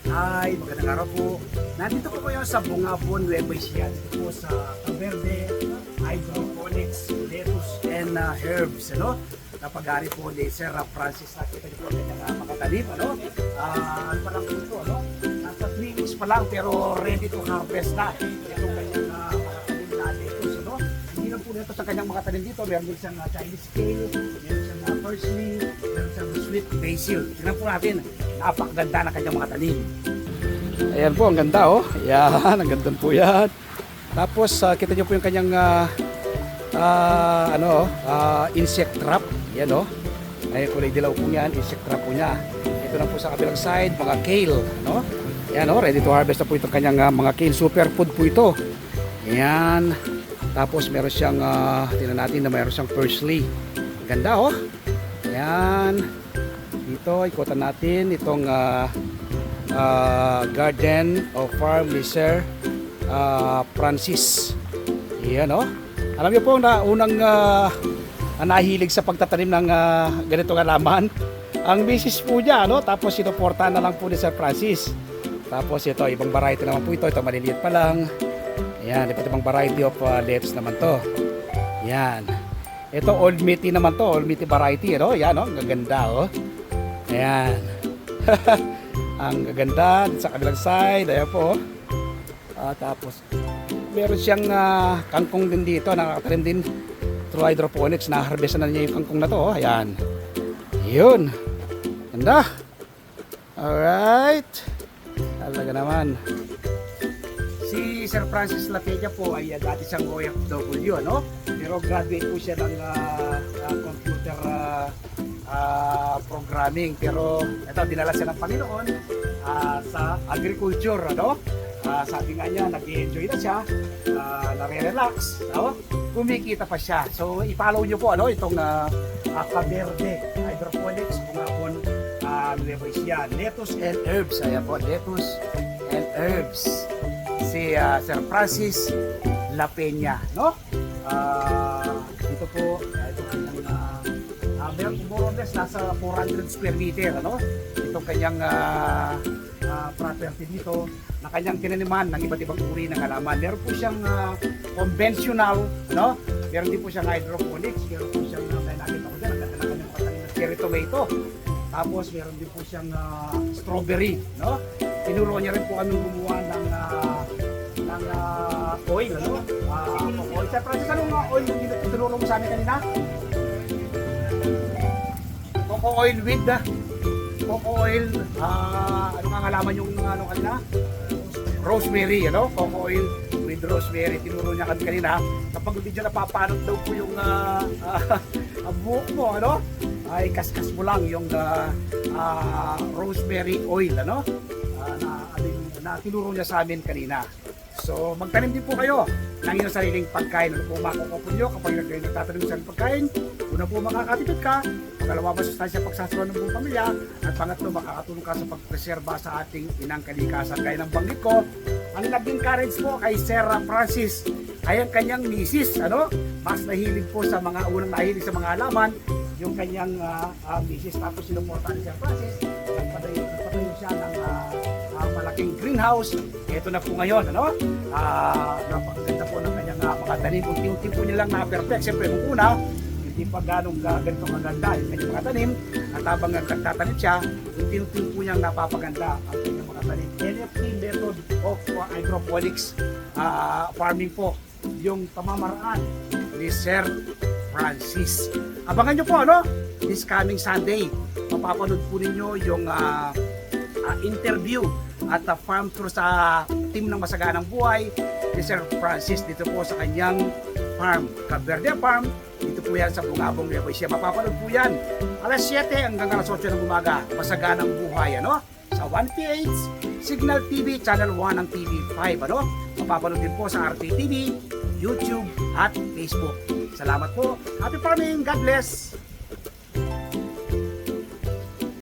Hi, magandang araw po. Nandito po kayo sa Bungabon, Nueva Ecija. Dito po sa Verde, hydroponics, lettuce, and herbs. Napag-ari po ni Sir Francis. Nakita niyo po kanyang makatanim. Ano pa lang po ito? Nasa 3 weeks pa lang pero ready to harvest na. Itong kanyang makatanim na lettuce. Hindi lang po nito sa kanyang makatanim dito. Meron din siyang Chinese kale, meron siyang parsley, meron siyang sweet basil. Tingnan po natin. Napakaganda ng kanyang mga tanim. Ayan po, ang ganda oh. Ayan, ang ganda po yan. Tapos kita nyo po yung kanyang insect trap. Ayan oh. Ayan, kulay dilaw po yan, insect trap po niya. Ito na po sa kabilang side, mga kale. Ayan oh, ready to harvest na po itong kanyang mga kale. Superfood po ito. Ayan. Tapos meron siyang, tingnan natin na meron siyang parsley. Ganda oh. Ayan. Dito, ikutan natin itong garden of farm ni Sir Francis. Yan o. Alam niyo po na unang nahilig sa pagtatanim ng ganitong halaman ang misis po niya, tapos sinuportahan na lang po ni Sir Francis. Tapos ito, ibang variety naman po ito. Ito maliliit pa lang. Ayan, iba't ibang variety of lettuce naman to. Yan. Ito old meaty naman to, old meaty variety, Yan ang gaganda oh. Ayan. Ang gaganda sa kabilang side. Ayan po. Tapos meron siyang kangkong din dito. Nakakatanim din through hydroponics. Na-harvest na niya yung kangkong na to. Ayan. Yun. Ganda. Alright. Talaga naman. Si Sir Francis Lapeña po ay dati siyang OFW. Pero graduate po siya ng computer programming, pero ito dinala siya ng Panginoon sa agriculture. Sabi nga niya, nag-enjoy na siya, nare-relax, kumikita pa siya. So i-follow nyo po itong Verde hydroponics, Bungabon, Nueva Ecija, lettuce and herbs. Ayan po, lettuce and herbs, si Sir Francis Lapeña. Dito po ito kanyang meron more or less nasa 400 square meter itong kanyang property dito na kanyang tinaniman ng iba't ibang uri ng halaman. Meron po siyang conventional, meron din po siyang hydroponics, meron po siyang nakita ko dyan, ang kanyang patanim ng cherry tomato. Tapos meron din po siyang strawberry. Tinuro niya rin po kami gumawa ng oil. Oil. Sir Francis, anong oil yung tinuro mo sa amin kanina? Coco oil with coco oil, ano nga halaman yung kanina? Rosemary, coco oil with rosemary. Tinuro niya kami kanina. Kapag hindi dyan napapanot daw po yung buhok mo, ay kaskas mo lang yung rosemary oil, na tinuro niya sa amin kanina. So magtanim din po kayo ng inyong sariling pagkain. Ano po makukupon nyo kapag nagtatanim sa sariling pagkain? Una po makakatipid ka, pangalawa masustansya pagsasaro ng buong pamilya, at pangatlo makakatulong ka sa pagpreserba sa ating inang kalikasan. Kaya ng banggit ko, ang nag-encourage po kay Sir Francis ay ang kanyang misis, mas nahilig po sa mga unang nahilig sa mga halaman, yung kanyang misis. Tapos sinuporta ni Sir Francis, nagpatayo siya ng malaking greenhouse. Ito na po ngayon, napakaganda po ng kanyang mga tanim. Unti-unti po nilang na-perfect. Siyempre, nung una, hindi pa ganong ganito maganda yung kanyang mga tanim. At habang nagtatanim siya, unti-unti po niyang napapaganda ang kanyang mga tanim. NFT method of hydroponics farming po yung pamamaraan ni Sir Francis. Abangan nyo po, this coming Sunday, mapapanood po ninyo yung interview at farm tour sa team ng Masaganang Buhay ni Sir Francis dito po sa kanyang farm, Verde Farm. Dito po yan sa Bungabon, Nueva Ecija. Mapapanood po yan alas 7 hanggang alas 8 ng umaga. Masaganang Buhay, sa 1PH Signal TV, Channel 1 ng TV5, Mapapanood din po sa RTTV, YouTube at Facebook. Salamat po. Happy farming. God bless.